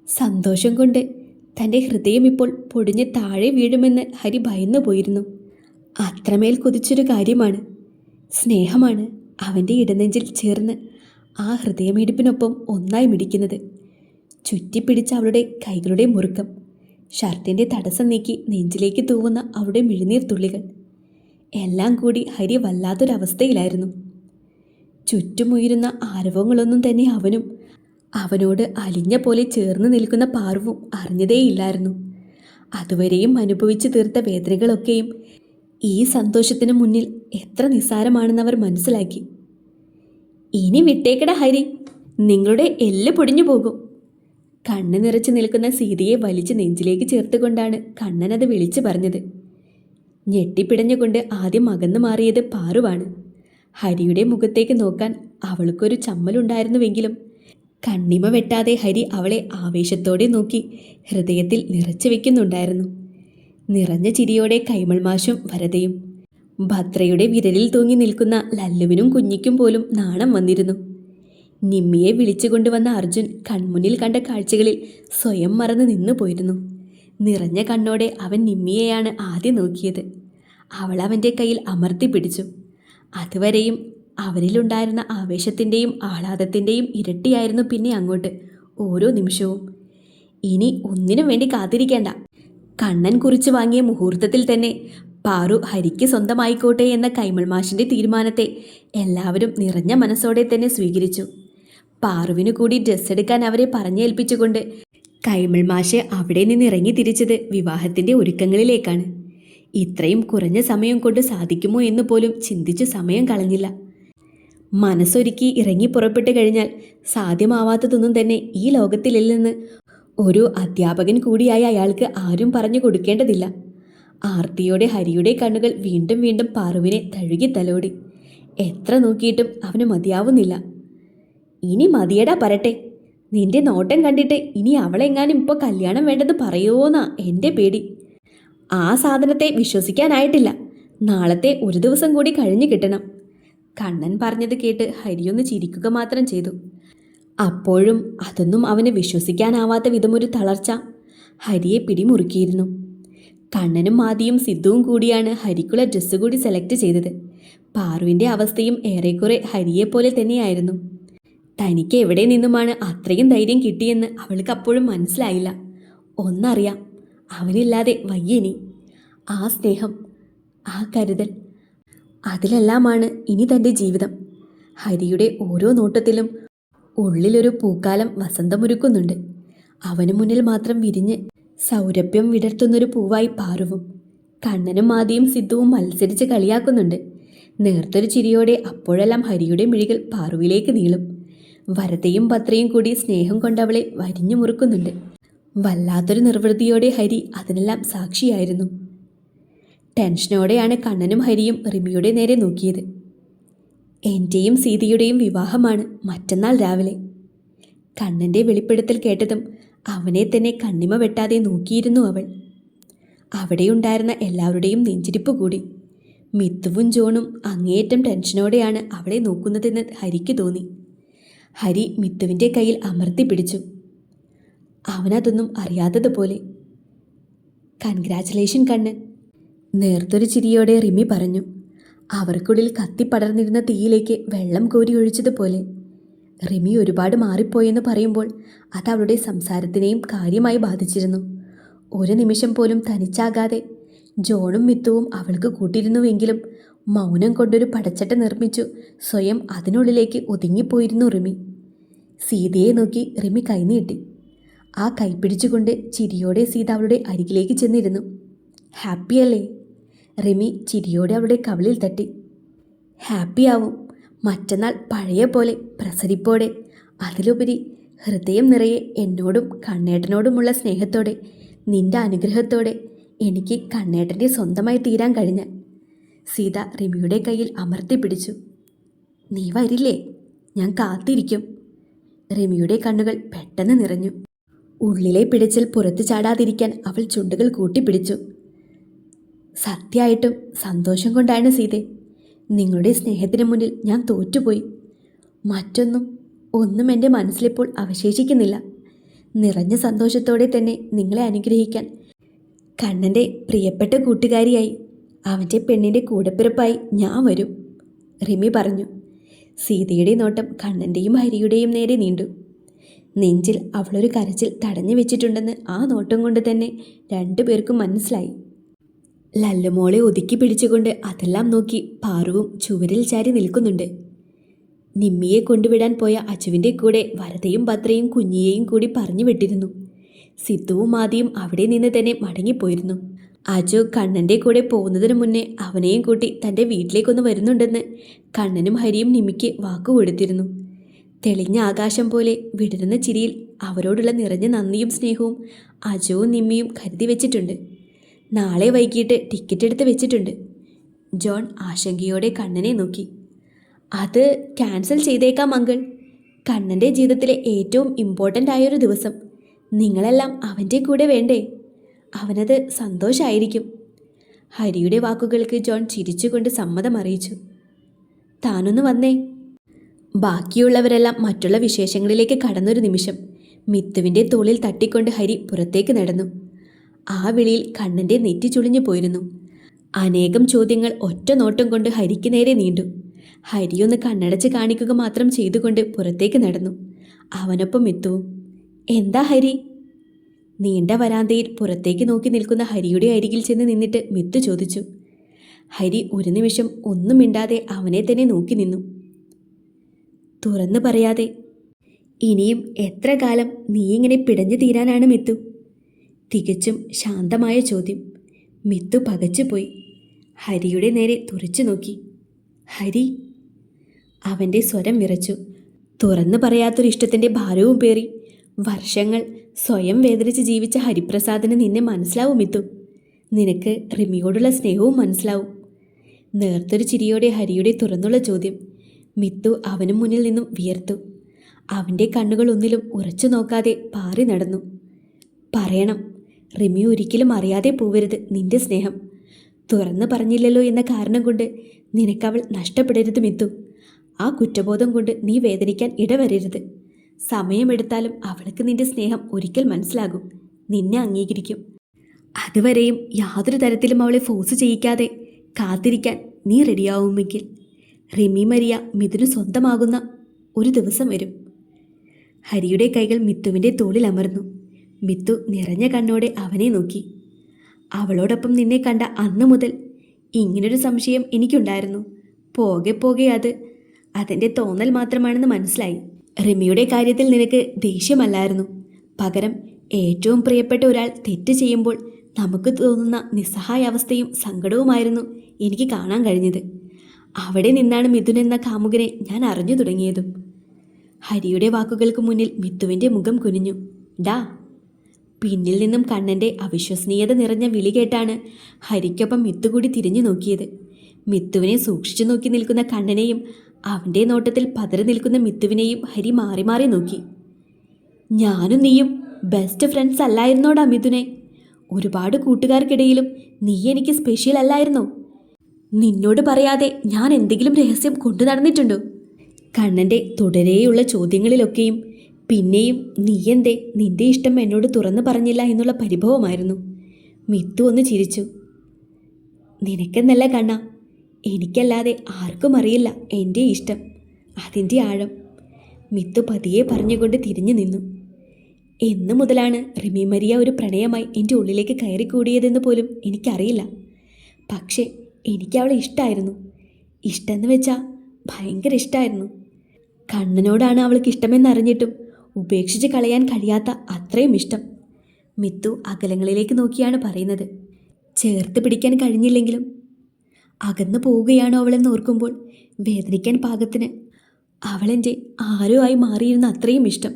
സന്തോഷം കൊണ്ട് തൻ്റെ ഹൃദയം ഇപ്പോൾ പൊടിഞ്ഞ് താഴെ വീഴുമെന്ന് ഹരി ഭയന്നു പോയിരുന്നു. അത്രമേൽ കൊതിച്ചൊരു കാര്യമാണ്. സ്നേഹമാണ് അവൻ്റെ ഇടനെഞ്ചിൽ ചേർന്ന് ആ ഹൃദയമിടിപ്പിനൊപ്പം ഒന്നായി മിടിക്കുന്നത്. ചുറ്റിപ്പിടിച്ച അവളുടെ കൈകളുടെ മുറുക്കം, ഷർട്ടിൻ്റെ തടസ്സം നീക്കി നെഞ്ചിലേക്ക് തൂവുന്ന അവളുടെ മിഴുനീർ തുള്ളികൾ, എല്ലാം കൂടി ഹരി വല്ലാത്തൊരവസ്ഥയിലായിരുന്നു. ചുറ്റുമുയരുന്ന ആരവങ്ങളൊന്നും തന്നെ അവനോട് അലിഞ്ഞ പോലെ ചേർന്ന് നിൽക്കുന്ന പാർവും അറിഞ്ഞതേയില്ലായിരുന്നു. അതുവരെയും അനുഭവിച്ചു തീർത്ത വേദനകളൊക്കെയും ഈ സന്തോഷത്തിന് മുന്നിൽ എത്ര നിസ്സാരമാണെന്ന് അവർ മനസ്സിലാക്കി. ഇനി വിട്ടേക്കട ഹരി, നിങ്ങളുടെ എല്ല് പൊടിഞ്ഞു പോകും. കണ്ണ് നിറച്ച് നിൽക്കുന്ന സീതയെ വലിച്ച് നെഞ്ചിലേക്ക് ചേർത്തുകൊണ്ടാണ് കണ്ണൻ അത് വിളിച്ചു പറഞ്ഞത്. ഞെട്ടിപ്പിടഞ്ഞുകൊണ്ട് ആദ്യം അകന്നു മാറിയത് പാറുവാണ്. ഹരിയുടെ മുഖത്തേക്ക് നോക്കാൻ അവൾക്കൊരു ചമ്മലുണ്ടായിരുന്നുവെങ്കിലും കണ്ണിമ വെട്ടാതെ ഹരി അവളെ ആവേശത്തോടെ നോക്കി ഹൃദയത്തിൽ നിറച്ചു വെക്കുന്നുണ്ടായിരുന്നു. നിറഞ്ഞ ചിരിയോടെ കൈമൾ മാഷും വരതയും, ഭദ്രയുടെ വിരലിൽ തൂങ്ങി നിൽക്കുന്ന ലല്ലുവിനും കുഞ്ഞിക്കും പോലും നാണം വന്നിരുന്നു. നിമ്മിയെ വിളിച്ചുകൊണ്ടുവന്ന അർജുൻ കൺമുന്നിൽ കണ്ട കാഴ്ചകളിൽ സ്വയം മറന്ന് നിന്നു പോയിരുന്നു. നിറഞ്ഞ കണ്ണോടെ അവൻ നിമ്മിയെയാണ് ആദ്യം നോക്കിയത്. അവൾ അവൻ്റെ കയ്യിൽ അമർത്തി പിടിച്ചു. അതുവരെയും അവരിലുണ്ടായിരുന്ന ആവേശത്തിൻ്റെയും ആഹ്ലാദത്തിൻ്റെയും ഇരട്ടിയായിരുന്നു പിന്നെ അങ്ങോട്ട് ഓരോ നിമിഷവും. ഇനി ഒന്നിനും വേണ്ടി കാത്തിരിക്കേണ്ട. കണ്ണൻ കുറിച്ച് വാങ്ങിയ മുഹൂർത്തത്തിൽ തന്നെ പാറു ഹരിക്ക് സ്വന്തമായിക്കോട്ടെ എന്ന കൈമൾ മാഷിൻ്റെ തീരുമാനത്തെ എല്ലാവരും നിറഞ്ഞ മനസ്സോടെ തന്നെ സ്വീകരിച്ചു. പാറുവിനു കൂടി ഡ്രസ്സ് എടുക്കാൻ അവരെ പറഞ്ഞേൽപ്പിച്ചുകൊണ്ട് കൈമൾ മാഷ് അവിടെ നിന്ന് ഇറങ്ങി തിരിച്ചത് വിവാഹത്തിൻ്റെ ഒരുക്കങ്ങളിലേക്കാണ്. ഇത്രയും കുറഞ്ഞ സമയം കൊണ്ട് സാധിക്കുമോ എന്ന് പോലും ചിന്തിച്ചു സമയം കളഞ്ഞില്ല. മനസ്സൊരുക്കി ഇറങ്ങി പുറപ്പെട്ടു കഴിഞ്ഞാൽ സാധ്യമാവാത്തതൊന്നും തന്നെ ഈ ലോകത്തിലില്ലെന്ന് ഒരു അധ്യാപകൻ കൂടിയായ അയാൾക്ക് ആരും പറഞ്ഞു കൊടുക്കേണ്ടതില്ല. ആർത്തിയോടെ ഹരിയുടെ കണ്ണുകൾ വീണ്ടും വീണ്ടും പാറുവിനെ തഴുകി തലോടി. എത്ര നോക്കിയിട്ടും അവന് മതിയാവുന്നില്ല. ഇനി മതിയടാ പറട്ടെ. നിന്റെ നോട്ടം കണ്ടിട്ട് ഇനി അവളെങ്ങാനും ഇപ്പോൾ കല്യാണം വേണ്ടത് പറയുമോന്നാ എൻ്റെ പേടി. ആ സാധനത്തെ വിശ്വസിക്കാനായിട്ടില്ല. നാളത്തെ ഒരു ദിവസം കൂടി കഴിഞ്ഞു കിട്ടണം. കണ്ണൻ പറഞ്ഞത് കേട്ട് ഹരിയൊന്ന് ചിരിക്കുക മാത്രം ചെയ്തു. അപ്പോഴും അതൊന്നും അവന് വിശ്വസിക്കാനാവാത്ത വിധമൊരു തളർച്ച ഹരിയെ പിടിമുറുക്കിയിരുന്നു. കണ്ണനും മാതിയും സിദ്ധുവും കൂടിയാണ് ഹരിക്കുള്ള ഡ്രസ്സ് കൂടി സെലക്ട് ചെയ്തത്. പാറുവിൻ്റെ അവസ്ഥയും ഏറെക്കുറെ ഹരിയെപ്പോലെ തന്നെയായിരുന്നു. തനിക്ക് എവിടെ നിന്നുമാണ് അത്രയും ധൈര്യം കിട്ടിയെന്ന് അവൾക്ക് അപ്പോഴും മനസ്സിലായില്ല. ഒന്നറിയാം, അവനില്ലാതെ വയ്യനി. ആ സ്നേഹം, ആ കരുതൽ, അതിലെല്ലാമാണ് ഇനി തൻ്റെ ജീവിതം. ഹരിയുടെ ഓരോ നോട്ടത്തിലും ഉള്ളിലൊരു പൂക്കാലം വസന്തമൊരുക്കുന്നുണ്ട്. അവനു മുന്നിൽ മാത്രം വിരിഞ്ഞ് സൗരഭ്യം വിടർത്തുന്നൊരു പൂവായി പാറുവും. കണ്ണനും മാതിയും സിദ്ധുവും മത്സരിച്ച് കളിയാക്കുന്നുണ്ട്. നേർത്തൊരു ചിരിയോടെ അപ്പോഴെല്ലാം ഹരിയുടെ മിഴികൾ പാറുവിലേക്ക് നീളും. വരതയും ഭദ്രയും കൂടി സ്നേഹം കൊണ്ടവളെ വരിഞ്ഞു മുറുക്കുന്നുണ്ട്. വല്ലാത്തൊരു നിർവൃതിയോടെ ഹരി അതിനെല്ലാം സാക്ഷിയായിരുന്നു. ടെൻഷനോടെയാണ് കണ്ണനും ഹരിയും റിമിയുടെ നേരെ നോക്കിയത്. എൻ്റെയും സീതയുടെയും വിവാഹമാണ് മറ്റന്നാൾ രാവിലെ. കണ്ണൻ്റെ വെളിപ്പെടുത്തൽ കേട്ടതും അവനെ തന്നെ കണ്ണിമ വെട്ടാതെ നോക്കിയിരുന്നു അവൾ. അവിടെയുണ്ടായിരുന്ന എല്ലാവരുടെയും നെഞ്ചിരിപ്പ് കൂടി. മിത്തുവും ജോണും അങ്ങേയറ്റം ടെൻഷനോടെയാണ് അവളെ നോക്കുന്നതെന്ന് ഹരിക്ക് തോന്നി. ഹരി മിത്തുവിൻ്റെ കയ്യിൽ അമർത്തി പിടിച്ചു. അവനതൊന്നും അറിയാത്തതുപോലെ. കൺഗ്രാറ്റുലേഷൻ കണ്ണൻ, നേർത്തൊരു ചിരിയോടെ റിമി പറഞ്ഞു. അവർക്കുള്ളിൽ കത്തിപ്പടർന്നിരുന്ന തീയിലേക്ക് വെള്ളം കോരി ഒഴിച്ചതുപോലെ. റിമി ഒരുപാട് മാറിപ്പോയെന്ന് പറയുമ്പോൾ അത് അവളുടെ സംസാരത്തിനെയും കാര്യമായി ബാധിച്ചിരുന്നു. ഒരു നിമിഷം പോലും തനിച്ചാകാതെ ജോണും മിത്തുവും അവൾക്ക് കൂട്ടിരുന്നുവെങ്കിലും മൗനം കൊണ്ടൊരു പടച്ചട്ട നിർമ്മിച്ചു സ്വയം അതിനുള്ളിലേക്ക് ഒതുങ്ങിപ്പോയിരുന്നു റിമി. സീതയെ നോക്കി റിമി കൈനീട്ടി. ആ കൈപ്പിടിച്ചുകൊണ്ട് ചിരിയോടെ സീത അവളുടെ അരികിലേക്ക് ചെന്നിരുന്നു. ഹാപ്പിയല്ലേ? റിമി ചിരിയോടെ അവളുടെ കവിളിൽ തട്ടി. ഹാപ്പിയാവും. മറ്റന്നാൾ പഴയ പോലെ പ്രസരിപ്പോടെ, അതിലുപരി ഹൃദയം നിറയെ എന്നോടും കണ്ണേട്ടനോടുമുള്ള സ്നേഹത്തോടെ, നിന്റെ അനുഗ്രഹത്തോടെ എനിക്ക് കണ്ണേട്ടൻ്റെ സ്വന്തമായി തീരാൻ കഴിഞ്ഞ. സീത റിമിയുടെ കയ്യിൽ അമർത്തി പിടിച്ചു. നീ വരില്ലേ? ഞാൻ കാത്തിരിക്കും. റിമിയുടെ കണ്ണുകൾ പെട്ടെന്ന് നിറഞ്ഞു. ഉള്ളിലെ പിടച്ചിൽ പുറത്തു ചാടാതിരിക്കാൻ അവൾ ചുണ്ടുകൾ കൂട്ടിപ്പിടിച്ചു. സത്യമായിട്ടും സന്തോഷം കൊണ്ടാണ് സീതെ. നിങ്ങളുടെ സ്നേഹത്തിന് മുന്നിൽ ഞാൻ തോറ്റുപോയി. ഒന്നും എൻ്റെ മനസ്സിലിപ്പോൾ അവശേഷിക്കുന്നില്ല. നിറഞ്ഞ സന്തോഷത്തോടെ തന്നെ നിങ്ങളെ അനുഗ്രഹിക്കാൻ കണ്ണൻ്റെ പ്രിയപ്പെട്ട കൂട്ടുകാരിയായി അവൻ്റെ പെണ്ണിൻ്റെ കൂടപ്പിറപ്പായി ഞാൻ വരും, റിമി പറഞ്ഞു. സീതയുടെ നോട്ടം കണ്ണൻ്റെയും ഹരിയുടെയും നേരെ നീണ്ടു. നെഞ്ചിൽ അവളൊരു കരച്ചിൽ തടഞ്ഞു വെച്ചിട്ടുണ്ടെന്ന് ആ നോട്ടം കൊണ്ട് തന്നെ രണ്ടുപേർക്കും മനസ്സിലായി. ലല്ലുമോളെ ഒതുക്കി പിടിച്ചുകൊണ്ട് അതെല്ലാം നോക്കി പാറുവും ചുവരിൽ ചാരി നിൽക്കുന്നുണ്ട്. നിമ്മിയെ കൊണ്ടുവിടാൻ പോയ അച്ചുവിൻ്റെ കൂടെ വരതയും ഭദ്രയും കുഞ്ഞിയെയും കൂടി പറഞ്ഞു വിട്ടിരുന്നു. സിദ്ധുവും ആദിയും അവിടെ നിന്ന് തന്നെ മടങ്ങിപ്പോയിരുന്നു. അജു കണ്ണൻ്റെ കൂടെ പോകുന്നതിന് മുന്നേ അവനെയും കൂട്ടി തൻ്റെ വീട്ടിലേക്കൊന്ന് വരുന്നുണ്ടെന്ന് കണ്ണനും ഹരിയും നിമ്മിക്ക് വാക്കുകൊടുത്തിരുന്നു. തെളിഞ്ഞ ആകാശം പോലെ വിടരുന്ന ചിരിയിൽ അവരോടുള്ള നിറഞ്ഞ നന്ദിയും സ്നേഹവും അജുവും നിമ്മിയും കരുതി വെച്ചിട്ടുണ്ട്. നാളെ വൈകിട്ട് ടിക്കറ്റ് എടുത്ത് വെച്ചിട്ടുണ്ട്. ജോൺ ആശങ്കയോടെ കണ്ണനെ നോക്കി. അത് ക്യാൻസൽ ചെയ്തേക്കാം അങ്കിൾ. കണ്ണൻ്റെ ജീവിതത്തിലെ ഏറ്റവും ഇമ്പോർട്ടൻ്റ് ആയൊരു ദിവസം. നിങ്ങളെല്ലാം അവൻ്റെ കൂടെ വേണ്ടേ? അവനത് സന്തോഷമായിരിക്കും. ഹരിയുടെ വാക്കുകൾക്ക് ജോൺ ചിരിച്ചുകൊണ്ട് സമ്മതം അറിയിച്ചു. താനൊന്ന് വന്നേ. ബാക്കിയുള്ളവരെല്ലാം മറ്റുള്ള വിശേഷങ്ങളിലേക്ക് കടന്നൊരു നിമിഷം മിത്തുവിൻ്റെ തോളിൽ തട്ടിക്കൊണ്ട് ഹരി പുറത്തേക്ക് നടന്നു. ആ വിളിയിൽ കണ്ണൻ്റെ നെറ്റി ചുളിഞ്ഞു പോയിരുന്നു. അനേകം ചോദ്യങ്ങൾ ഒറ്റ നോട്ടം കൊണ്ട് ഹരിക്ക് നേരെ നീണ്ടു. ഹരിയൊന്ന് കണ്ണടച്ച് കാണിക്കുക മാത്രം ചെയ്തുകൊണ്ട് പുറത്തേക്ക് നടന്നു. അവനൊപ്പം മിത്തുവും. എന്താ ഹരി? നീണ്ട വരാന്തയിൽ പുറത്തേക്ക് നോക്കി നിൽക്കുന്ന ഹരിയുടെ അരികിൽ ചെന്ന് നിന്നിട്ട് മിത്തു ചോദിച്ചു. ഹരി ഒരു നിമിഷം ഒന്നും മിണ്ടാതെ അവനെ തന്നെ നോക്കി നിന്നു. തുറന്നു പറയാതെ ഇനിയും എത്ര കാലം നീ ഇങ്ങനെ പിടഞ്ഞു തീരാനാണ് മിത്തു? തികച്ചും ശാന്തമായ ചോദ്യം. മിത്തു പകച്ചുപോയി. ഹരിയുടെ നേരെ തുറച്ചു നോക്കി. ഹരി. അവൻ്റെ സ്വരം വിറച്ചു. തുറന്നു പറയാത്തൊരിഷ്ടത്തിൻ്റെ ഭാരവും പേറി വർഷങ്ങൾ സ്വയം വേദനിച്ച് ജീവിച്ച ഹരിപ്രസാദിന് നിന്നെ മനസ്സിലാവും മിത്തു. നിനക്ക് റിമിയോടുള്ള സ്നേഹവും മനസ്സിലാവും. നേർത്തൊരു ചിരിയോടെ ഹരിയുടെ തുറന്നുള്ള ചോദ്യം. മിത്തു അവനു മുന്നിൽ നിന്നും വിയർത്തു. അവൻ്റെ കണ്ണുകൾ ഒന്നിലും ഉറച്ചു നോക്കാതെ പാറി നടന്നു. പറയണം, റിമി ഒരിക്കലും അറിയാതെ പോവരുത് നിന്റെ സ്നേഹം. തുറന്നു പറഞ്ഞില്ലല്ലോ എന്ന കാരണം കൊണ്ട് നിനക്കവൾ നഷ്ടപ്പെടരുത് മിത്തു. ആ കുറ്റബോധം കൊണ്ട് നീ വേദനിക്കാൻ ഇടവരരുത്. സമയമെടുത്താലും അവൾക്ക് നിന്റെ സ്നേഹം ഒരിക്കൽ മനസ്സിലാകും. നിന്നെ അംഗീകരിക്കും. അതുവരെയും യാതൊരു തരത്തിലും അവളെ ഫോഴ്സ് ചെയ്യിക്കാതെ കാത്തിരിക്കാൻ നീ റെഡിയാവുമെങ്കിൽ റിമി മരിയ മിഥുന് സ്വന്തമാകുന്ന ഒരു ദിവസം വരും. ഹരിയുടെ കൈകൾ മിത്തുവിൻ്റെ തോളിൽ അമർന്നു. മിത്തു നിറഞ്ഞ കണ്ണോടെ അവനെ നോക്കി. അവളോടൊപ്പം നിന്നെ കണ്ട അന്ന് മുതൽ ഇങ്ങനൊരു സംശയം എനിക്കുണ്ടായിരുന്നു. പോകെ പോകെ അതിൻ്റെ തോന്നൽ മാത്രമാണെന്ന് മനസ്സിലായി. റിമിയുടെ കാര്യത്തിൽ നിനക്ക് ദേഷ്യമല്ലായിരുന്നു. പകരം ഏറ്റവും പ്രിയപ്പെട്ട ഒരാൾ തെറ്റ് ചെയ്യുമ്പോൾ നമുക്ക് തോന്നുന്ന നിസ്സഹായാവസ്ഥയും സങ്കടവുമായിരുന്നു എനിക്ക് കാണാൻ കഴിഞ്ഞത്. അവിടെ നിന്നാണ് മിഥുൻ എന്ന കാമുകനെ ഞാൻ അറിഞ്ഞു തുടങ്ങിയതും. ഹരിയുടെ വാക്കുകൾക്ക് മുന്നിൽ മിത്തുവിൻ്റെ മുഖം കുനിഞ്ഞു. ഡാ. പിന്നിൽ നിന്നും കണ്ണൻ്റെ അവിശ്വസനീയത നിറഞ്ഞ വിളി കേട്ടാണ് ഹരിക്കൊപ്പം മിത്തു കൂടി തിരിഞ്ഞു നോക്കിയത്. മിത്തുവിനെ സൂക്ഷിച്ചു നോക്കി നിൽക്കുന്ന കണ്ണനെയും അവൻ്റെ നോട്ടത്തിൽ പതറി നിൽക്കുന്ന മിത്തുവിനെയും ഹരി മാറി മാറി നോക്കി. ഞാനും നീയും ബെസ്റ്റ് ഫ്രണ്ട്സ് അല്ലായിരുന്നോടാ മിഥുനെ? ഒരുപാട് കൂട്ടുകാർക്കിടയിലും നീ എനിക്ക് സ്പെഷ്യൽ അല്ലായിരുന്നോ? നിന്നോട് പറയാതെ ഞാൻ എന്തെങ്കിലും രഹസ്യം കൊണ്ടു നടന്നിട്ടുണ്ടോ? കണ്ണൻ്റെ തുടരെയുള്ള ചോദ്യങ്ങളിലൊക്കെയും പിന്നെയും നീയെന്തേ നിന്റെ ഇഷ്ടം എന്നോട് തുറന്നു പറഞ്ഞില്ല എന്നുള്ള പരിഭവമായിരുന്നു. മിത്തു ഒന്ന് ചിരിച്ചു. നിനക്കെന്നല്ല കണ്ണ, എനിക്കല്ലാതെ ആർക്കും അറിയില്ല എൻ്റെ ഇഷ്ടം, അതിൻ്റെ ആഴം. മിത്തു പതിയെ പറഞ്ഞുകൊണ്ട് തിരിഞ്ഞു നിന്നു. എന്നു മുതലാണ് റിമി മരിയ ഒരു പ്രണയമായി എൻ്റെ ഉള്ളിലേക്ക് കയറിക്കൂടിയതെന്ന് പോലും എനിക്കറിയില്ല. പക്ഷേ എനിക്കവളെ ഇഷ്ടമായിരുന്നു. ഇഷ്ടമെന്ന് വെച്ചാൽ ഭയങ്കര ഇഷ്ടമായിരുന്നു. കണ്ണനോടാണ് അവൾക്ക് ഇഷ്ടമെന്നറിഞ്ഞിട്ടും ഉപേക്ഷിച്ച് കളയാൻ കഴിയാത്ത അത്രയും ഇഷ്ടം. മിത്തു അകലങ്ങളിലേക്ക് നോക്കിയാണ് പറയുന്നത്. ചേർത്ത് പിടിക്കാൻ കഴിഞ്ഞില്ലെങ്കിലും അകന്നു പോവുകയാണോ അവളെന്ന് ഓർക്കുമ്പോൾ വേദനിക്കാൻ പാകത്തിന് അവളെൻ്റെ ആരോ ആയി മാറിയിരുന്ന അത്രയും ഇഷ്ടം.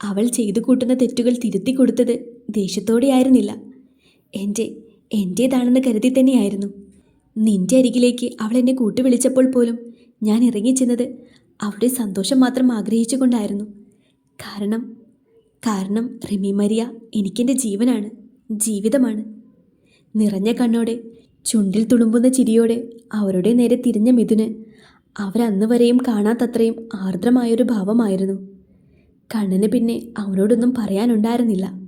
അവൾ ചെയ്തു കൂട്ടുന്ന തെറ്റുകൾ തിരുത്തി കൊടുത്തത് ദേഷ്യത്തോടെ ആയിരുന്നില്ല, എൻ്റേതാണെന്ന് കരുതി തന്നെയായിരുന്നു. നിന്റെ അരികിലേക്ക് അവൾ എന്നെ കൂട്ടുവിളിച്ചപ്പോൾ പോലും ഞാൻ ഇറങ്ങിച്ചെന്നത് അവളുടെ സന്തോഷം മാത്രം ആഗ്രഹിച്ചു കൊണ്ടായിരുന്നു. കാരണം റിമി മരിയ എനിക്കെൻ്റെ ജീവനാണ്, ജീവിതമാണ്. നിറഞ്ഞ കണ്ണോടെ ചുണ്ടിൽ തുളുമ്പുന്ന ചിരിയോടെ അവരുടെ നേരെ തിരിഞ്ഞ മിഥുന് അവരന്ന് വരെയും കാണാത്തത്രയും ആർദ്രമായൊരു ഭാവമായിരുന്നു. കണ്ണന് പിന്നെ അവനോടൊന്നും പറയാനുണ്ടായിരുന്നില്ല.